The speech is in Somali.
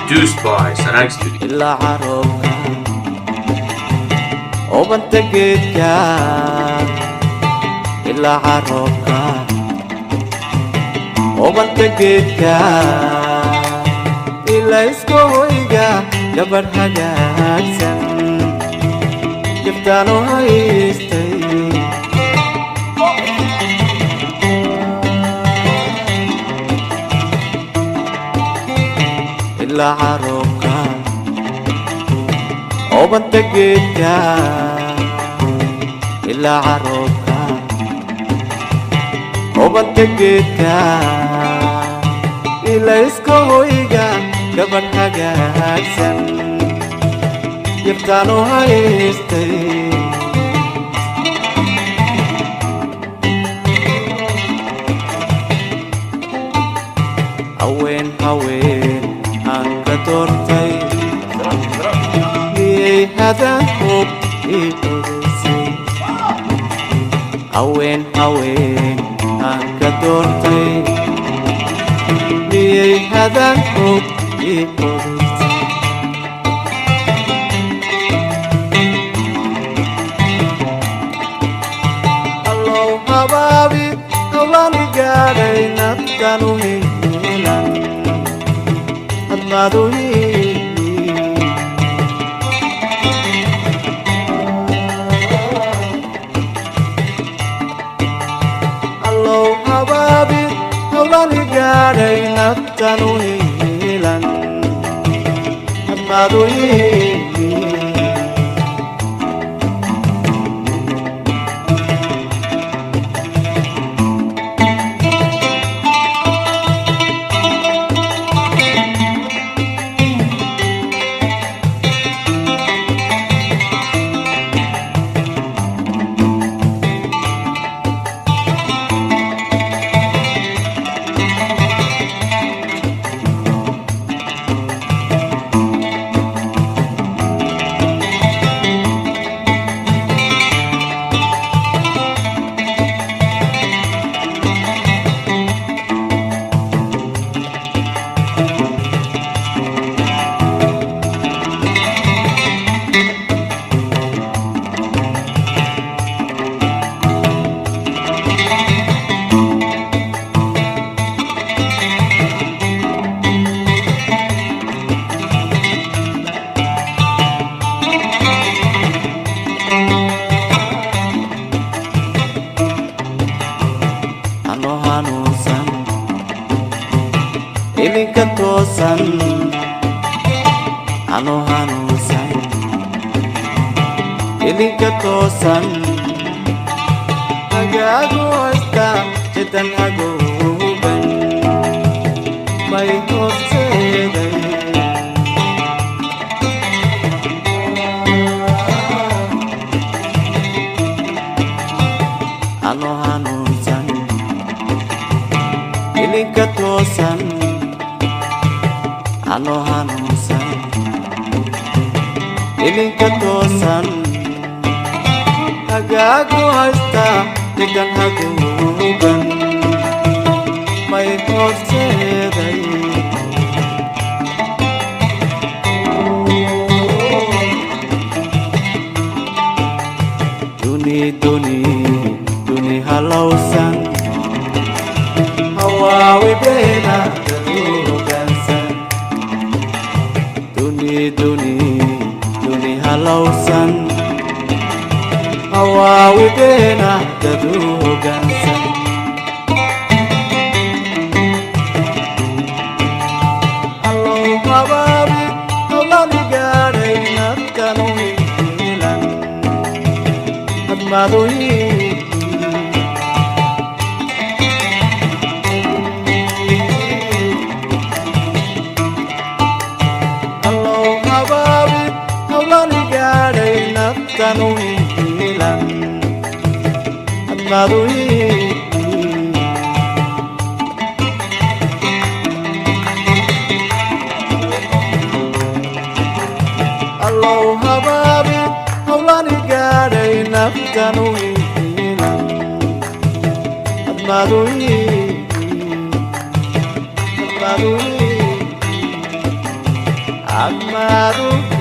Produced by Sarang Studio. ilaa caroobka ubanta geedka ilaa caroobka ubanta geedka ilaa iska hoyga gabadh hagaagsan giftaanu haystay ilaa caroobka ubanta geedka ilaa caroobka ubanta geedka ilaa iska hoyga gabadh hagaagsan giftaanu haystay haween haween aan ka doortay miyay hadaan hub ii odaysay haween haween aan ka doortay miyay hadaan hub ii odaysay allow habaabi hawlaan gaadhay naftan u helan hadmaad u allow habaabi hawlaan gaadhay naftan u helan hadmaad u ano hanuunsan ilinka toosan ano hanuunsan ilinka toosan hagaagu haysta jidan hagooban may horseeday ano hanuunsan ilinka toosan ano hanuunsan ilinka toosan hagaagu haysta degan hagooban may horseeday duni halowsan hawaawi beena dalugansan duni halowsan hawaawi beena dalugansan allow habaabi hawlaan gaadhay naftan u helan hadmaad u allow habaabi hawlaan gaadhay naftan u helan hadmaad u allow habaabi hawlaan gaadhay naftan u helan hadmaad u hadmaad u Amado